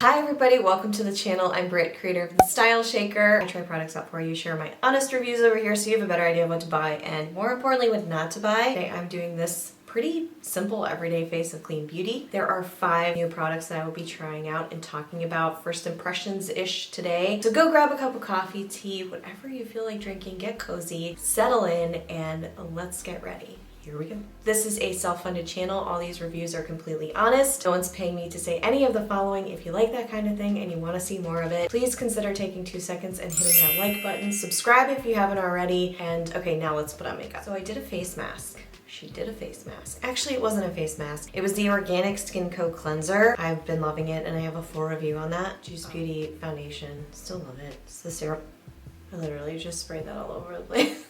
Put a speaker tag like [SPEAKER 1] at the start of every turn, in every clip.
[SPEAKER 1] Hi everybody, welcome to the channel. I'm Britt, creator of the Style Shaker. I try products out for you, share my honest reviews over here so you have a better idea of what to buy and more importantly what not to buy. Today I'm doing this pretty simple everyday face of clean beauty. There are 5 new products that I will be trying out and talking about first impressions-ish today. So go grab a cup of coffee, tea, whatever you feel like drinking, get cozy, settle in, and let's get ready. Here we go. This is a self-funded channel. All these reviews are completely honest. No one's paying me to say any of the following. If you like that kind of thing and you want to see more of it, please consider taking 2 seconds and hitting that like button. Subscribe if you haven't already. And okay, now let's put on makeup. So I did a face mask. She did a face mask. Actually, it wasn't a face mask. It was the Organic Skin Co. Cleanser. I've been loving it and I have a full review on that. Juice Beauty Foundation. Still love it. It's the serum. I literally just sprayed that all over the place.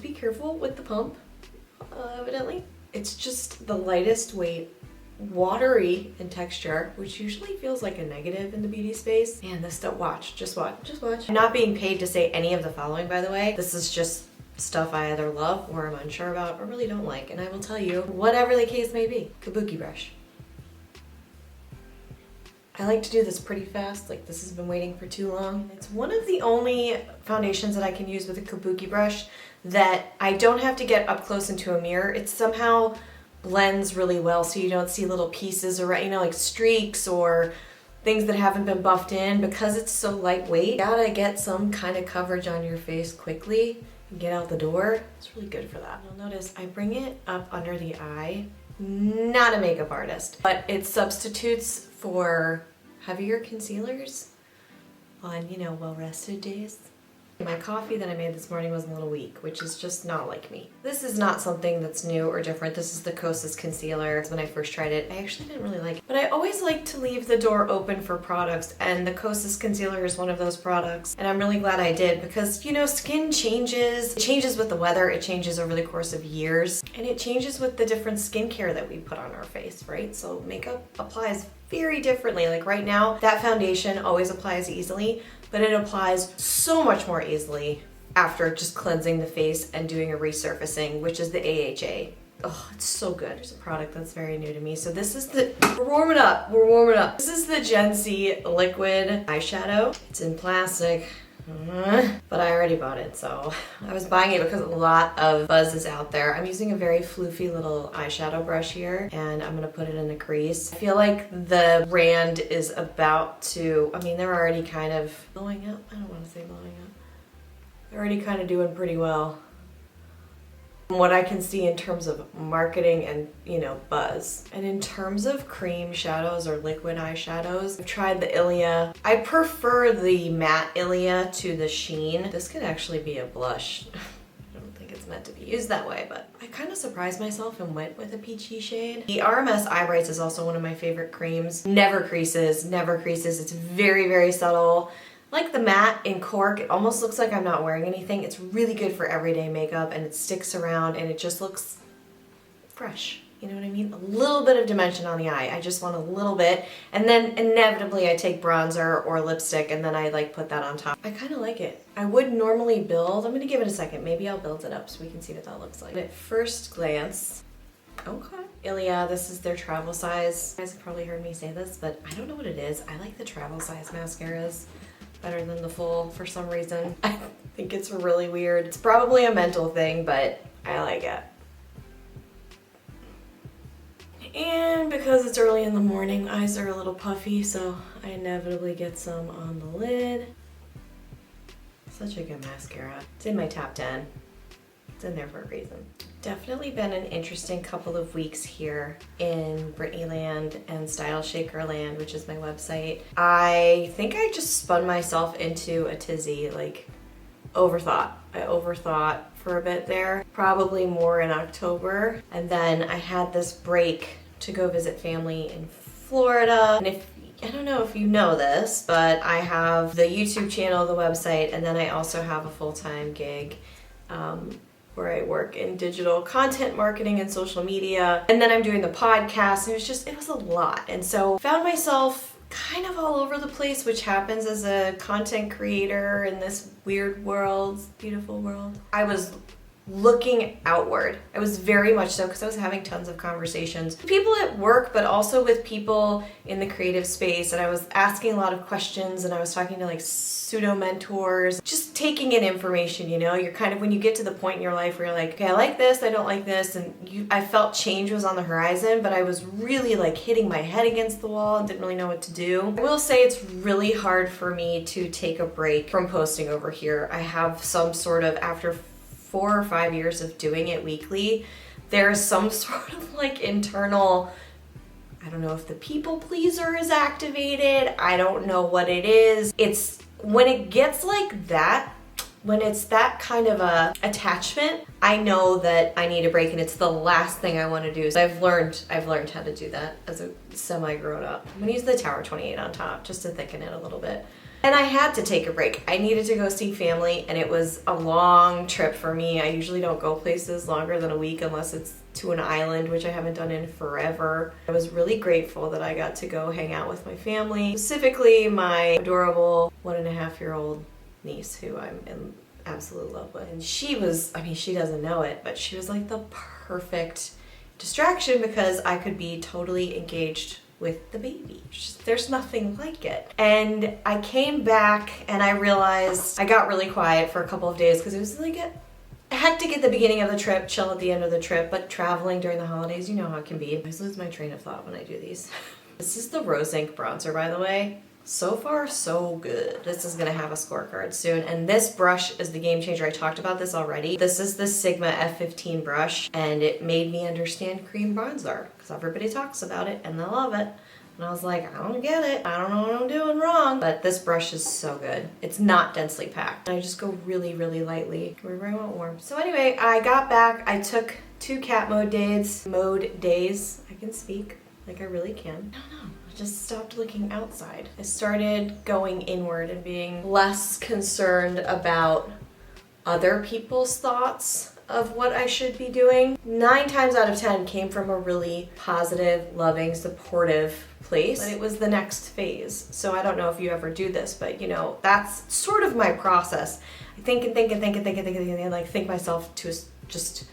[SPEAKER 1] Be careful with the pump. Evidently. It's just the lightest weight, watery in texture, which usually feels like a negative in the beauty space. Man, this stuff, just watch. I'm not being paid to say any of the following, by the way. This is just stuff I either love or I'm unsure about or really don't like, and I will tell you whatever the case may be. Kabuki brush. I like to do this pretty fast, like this has been waiting for too long. It's one of the only foundations that I can use with a kabuki brush that I don't have to get up close into a mirror. It somehow blends really well so you don't see little pieces or, you know, like streaks or things that haven't been buffed in. Because it's so lightweight, you gotta get some kind of coverage on your face quickly and get out the door. It's really good for that. You'll notice I bring it up under the eye. Not a makeup artist, but it substitutes for heavier concealers on, you know, well-rested days. My coffee that I made this morning was a little weak, which is just not like me. This is not something that's new or different. This is the Kosas concealer. When I first tried it, I actually didn't really like it. But I always like to leave the door open for products, and the Kosas concealer is one of those products. And I'm really glad I did because, you know, skin changes. It changes with the weather. It changes over the course of years. And it changes with the different skincare that we put on our face, right? So makeup applies very differently. Like right now, that foundation always applies easily, but it applies so much more easily after just cleansing the face and doing a resurfacing, which is the AHA. Oh, it's so good. There's a product that's very new to me. So this is we're warming up. This is the Gen C liquid eyeshadow. It's in plastic. But I already bought it, so I was buying it because a lot of buzz is out there. I'm using a very floofy little eyeshadow brush here, and I'm gonna put it in the crease. I feel like the brand is about to, I mean, they're already kind of blowing up. I don't want to say blowing up. They're already kind of doing pretty well. From what I can see in terms of marketing and, you know, buzz. And in terms of cream shadows or liquid eyeshadows, I've tried the ILIA. I prefer the matte ILIA to the sheen. This could actually be a blush. I don't think it's meant to be used that way, but I kind of surprised myself and went with a peachy shade. The RMS Eye Brights is also one of my favorite creams. Never creases. It's very, very subtle. Like the matte in cork, it almost looks like I'm not wearing anything. It's really good for everyday makeup and it sticks around and it just looks fresh. You know what I mean? A little bit of dimension on the eye. I just want a little bit. And then inevitably I take bronzer or lipstick and then I like put that on top. I kind of like it. I would normally build. I'm going to give it a second. Maybe I'll build it up so we can see what that looks like. But at first glance, okay. ILIA, this is their travel size. You guys have probably heard me say this, but I don't know what it is. I like the travel size mascaras better than the full for some reason. I think it's really weird. It's probably a mental thing, but I like it. And because it's early in the morning, eyes are a little puffy, so I inevitably get some on the lid. Such a good mascara. It's in my top 10. It's in there for a reason. Definitely been an interesting couple of weeks here in Brittany land and Style Shaker land, which is my website. I think I just spun myself into a tizzy, like overthought. I overthought for a bit there, probably more in October. And then I had this break to go visit family in Florida. And I don't know if you know this, but I have the YouTube channel, the website, and then I also have a full-time gig where I work in digital content marketing and social media. And then I'm doing the podcast, and it was a lot. And so found myself kind of all over the place, which happens as a content creator in this weird world, beautiful world. I was looking outward. I was very much so, because I was having tons of conversations with people at work, but also with people in the creative space, and I was asking a lot of questions, and I was talking to like pseudo mentors, just taking in information. You know, you're kind of, when you get to the point in your life where you're like, okay, I like this, I don't like this, and I felt change was on the horizon, but I was really like hitting my head against the wall and didn't really know what to do. I will say it's really hard for me to take a break from posting over here. I have some sort of, after 4 or 5 years of doing it weekly, there's some sort of like internal, I don't know if the people pleaser is activated, I don't know what it is. It's when it gets like that, when it's that kind of a attachment, I know that I need a break, and it's the last thing I want to do. So I've learned how to do that as a semi-grown up. I'm gonna use the Tower 28 on top just to thicken it a little bit. And I had to take a break. I needed to go see family, and it was a long trip for me. I usually don't go places longer than a week unless it's to an island, which I haven't done in forever. I was really grateful that I got to go hang out with my family, specifically my adorable 1.5-year-old niece, who I'm in absolute love with. And she was, I mean, she doesn't know it, but she was like the perfect distraction, because I could be totally engaged with the baby. There's nothing like it. And I came back and I realized I got really quiet for a couple of days, because it was like hectic at the beginning of the trip, chill at the end of the trip, but traveling during the holidays, you know how it can be. I always lose my train of thought when I do these. This is the Rose Ink bronzer, by the way. So far, so good. This is gonna have a scorecard soon, and this brush is the game changer. I talked about this already. This is the Sigma F15 brush, and it made me understand cream bronzer, because everybody talks about it and they love it. And I was like, I don't get it. I don't know what I'm doing wrong. But this brush is so good. It's not densely packed. I just go really, really lightly wherever I want warm. So anyway, I got back. I took 2 cat mode days. I can speak like I really can. I don't know. I just stopped looking outside. I started going inward and being less concerned about other people's thoughts of what I should be doing. 9 times out of 10 came from a really positive, loving, supportive place, but it was the next phase. So I don't know if you ever do this, but you know, that's sort of my process. I think and think and think and think and think and think and like think myself to just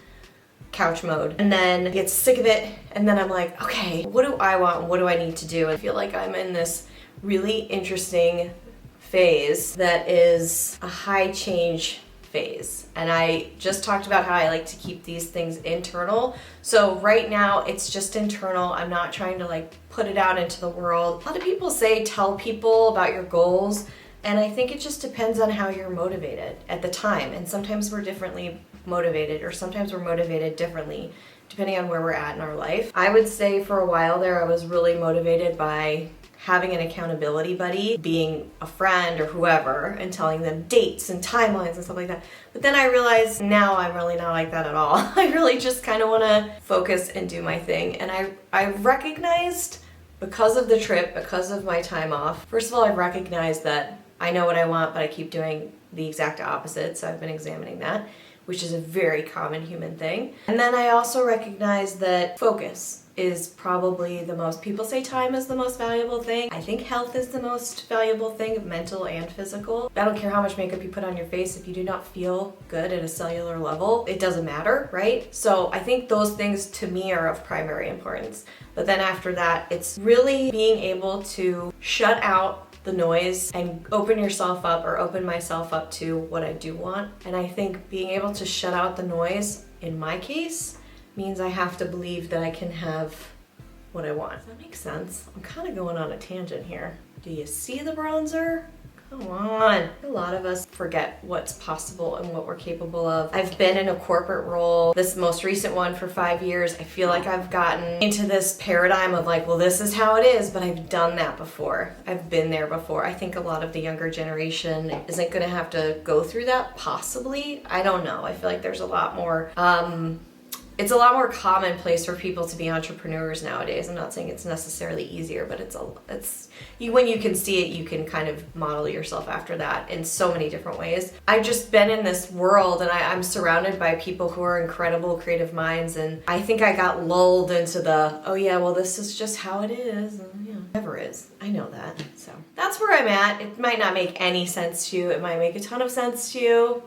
[SPEAKER 1] couch mode, and then get sick of it, and then I'm like, okay, what do I want? What do I need to do? I feel like I'm in this really interesting phase that is a high change phase, and I just talked about how I like to keep these things internal. So right now it's just internal. I'm not trying to like put it out into the world. A lot of people say tell people about your goals, and I think it just depends on how you're motivated at the time, and sometimes we're differently motivated, or sometimes we're motivated differently depending on where we're at in our life. I would say for a while there I was really motivated by having an accountability buddy, being a friend or whoever, and telling them dates and timelines and stuff like that. But then I realized now I'm really not like that at all. I really just kind of want to focus and do my thing. And I recognized, because of the trip, because of my time off, first of all, I recognized that I know what I want, but I keep doing the exact opposite. So I've been examining that, which is a very common human thing. And then I also recognize that focus is probably the most, people say time is the most valuable thing. I think health is the most valuable thing, mental and physical. I don't care how much makeup you put on your face, if you do not feel good at a cellular level, it doesn't matter, right? So I think those things to me are of primary importance. But then after that, it's really being able to shut out the noise and open yourself up, or open myself up to what I do want. And I think being able to shut out the noise, in my case, means I have to believe that I can have what I want. Does that make sense? I'm kind of going on a tangent here. Do you see the bronzer? Come on. A lot of us forget what's possible and what we're capable of. I've been in a corporate role, this most recent one, for 5 years. I feel like I've gotten into this paradigm of like, well, this is how it is, but I've done that before. I've been there before. I think a lot of the younger generation isn't gonna have to go through that, possibly. I don't know. I feel like there's a lot more, it's a lot more commonplace for people to be entrepreneurs nowadays. I'm not saying it's necessarily easier, but when you can see it, you can kind of model yourself after that in so many different ways. I've just been in this world, and I'm surrounded by people who are incredible creative minds, and I think I got lulled into the, oh yeah, well, this is just how it is, and yeah, it never is. I know that. So that's where I'm at. It might not make any sense to you. It might make a ton of sense to you.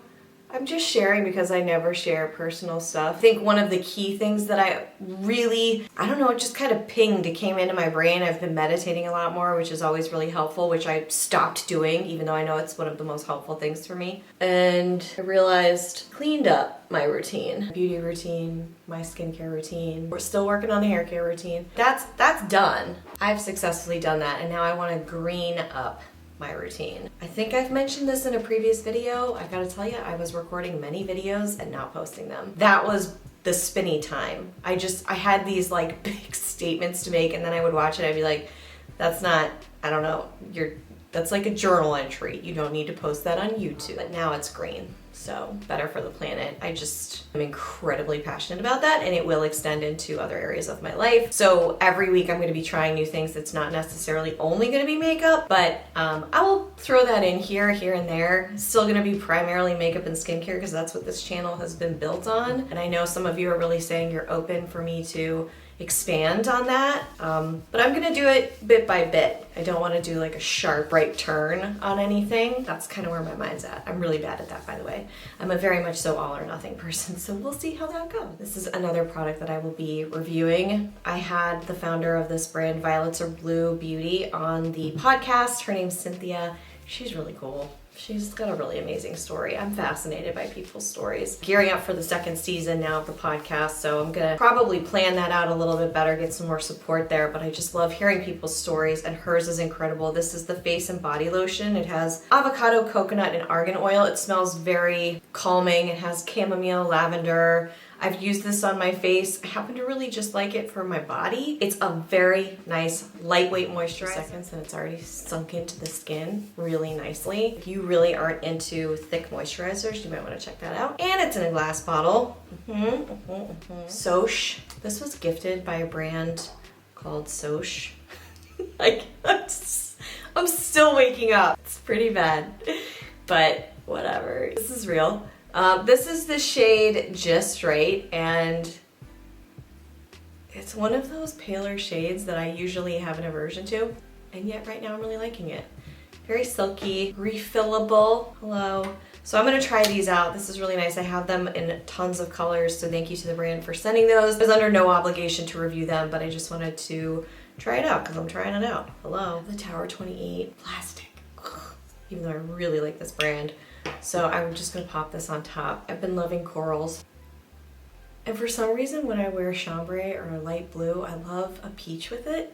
[SPEAKER 1] I'm just sharing because I never share personal stuff. I think one of the key things that I don't know, it just kind of pinged. It came into my brain. I've been meditating a lot more, which is always really helpful, which I stopped doing, even though I know it's one of the most helpful things for me. And I realized, cleaned up my routine, beauty routine, my skincare routine. We're still working on the hair care routine. That's done. I've successfully done that, and now I want to green up my routine. I think I've mentioned this in a previous video. I gotta tell you, I was recording many videos and not posting them. That was the spinny time. I had these like big statements to make, and then I would watch it, I'd be like, that's not, I don't know, that's like a journal entry. You don't need to post that on YouTube. But now it's green, so better for the planet. I'm incredibly passionate about that, and it will extend into other areas of my life. So every week I'm going to be trying new things. That's not necessarily only going to be makeup, but I will throw that in here and there. It's still going to be primarily makeup and skincare because that's what this channel has been built on. And I know some of you are really saying you're open for me to expand on that, but I'm gonna do it bit by bit. I don't want to do like a sharp right turn on anything. That's kind of where my mind's at. I'm really bad at that, by the way. I'm a very much so all or nothing person, so we'll see how that goes. This is another product that I will be reviewing. I had the founder of this brand, Violets Are Blue Beauty, on the podcast. Her name's Cynthia. She's really cool. She's got a really amazing story. I'm fascinated by people's stories. Gearing up for the second season now of the podcast, so I'm gonna probably plan that out a little bit better, get some more support there, but I just love hearing people's stories, and hers is incredible. This is the face and body lotion. It has avocado, coconut, and argan oil. It smells very calming. It has chamomile, lavender. I've used this on my face. I happen to really just like it for my body. It's a very nice, lightweight moisturizer. Seconds and it's already sunk into the skin really nicely. If you really aren't into thick moisturizers, you might want to check that out. And it's in a glass bottle. Soch. This was gifted by a brand called Soch. Like, I'm still waking up. It's pretty bad, but whatever. This is real. This is the shade Just Right, and it's one of those paler shades that I usually have an aversion to, and yet right now I'm really liking it. Very silky, refillable. Hello. So I'm gonna try these out. This is really nice. I have them in tons of colors, so thank you to the brand for sending those. I was under no obligation to review them, but I just wanted to try it out because I'm trying it out. Hello. The Tower 28 plastic. Even though I really like this brand. So I'm just gonna pop this on top. I've been loving corals. And for some reason, when I wear chambray or a light blue, I love a peach with it.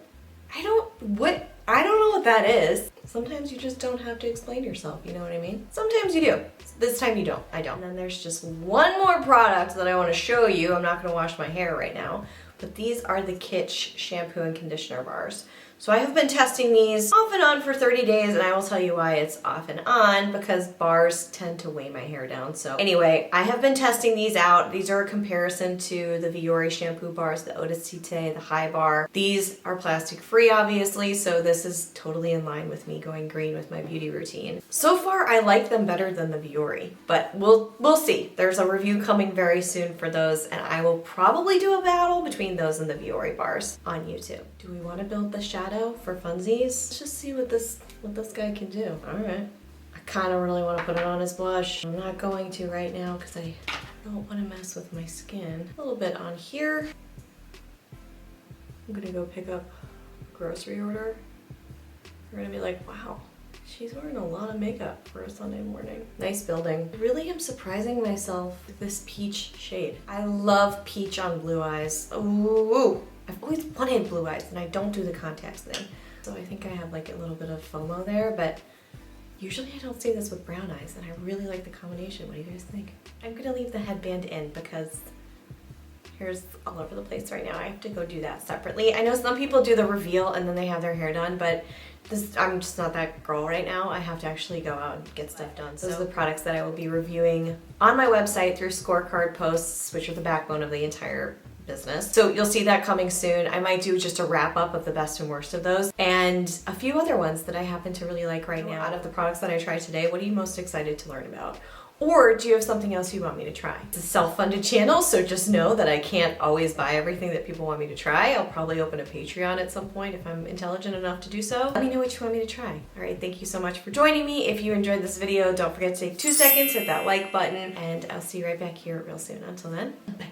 [SPEAKER 1] I don't know what that is. Sometimes you just don't have to explain yourself, you know what I mean? Sometimes you do. This time you don't. I don't. And then there's just one more product that I want to show you. I'm not gonna wash my hair right now, but these are the Kitsch shampoo and conditioner bars. So I have been testing these off and on for 30 days, and I will tell you why it's off and on, because bars tend to weigh my hair down. So anyway, I have been testing these out. These are a comparison to the Viore shampoo bars, the Odacite, the High Bar. These are plastic free, obviously, so this is totally in line with me going green with my beauty routine. So far, I like them better than the Viore, but we'll see. There's a review coming very soon for those, and I will probably do a battle between those and the Viore bars on YouTube. Do we want to build the shadow for funsies? Let's just see what this guy can do. All right. I kind of really want to put it on as blush. I'm not going to right now because I don't want to mess with my skin. A little bit on here. I'm gonna go pick up a grocery order. You're gonna be like, wow, she's wearing a lot of makeup for a Sunday morning. Nice building. I really am surprising myself with this peach shade. I love peach on blue eyes. Ooh. I've always wanted blue eyes, and I don't do the contacts thing. So I think I have like a little bit of FOMO there, but usually I don't see this with brown eyes, and I really like the combination. What do you guys think? I'm gonna leave the headband in because hair's all over the place right now. I have to go do that separately. I know some people do the reveal and then they have their hair done, but I'm just not that girl right now. I have to actually go out and get stuff done. Those are the products that I will be reviewing on my website through scorecard posts, which are the backbone of the entire business. So you'll see that coming soon. I might do just a wrap up of the best and worst of those, and a few other ones that I happen to really like right now. Out of the products that I tried today, what are you most excited to learn about? Or do you have something else you want me to try? It's a self-funded channel, so just know that I can't always buy everything that people want me to try. I'll probably open a Patreon at some point if I'm intelligent enough to do so. Let me know what you want me to try. All right, thank you so much for joining me. If you enjoyed this video, don't forget to take 2 seconds, hit that like button, and I'll see you right back here real soon. Until then, bye.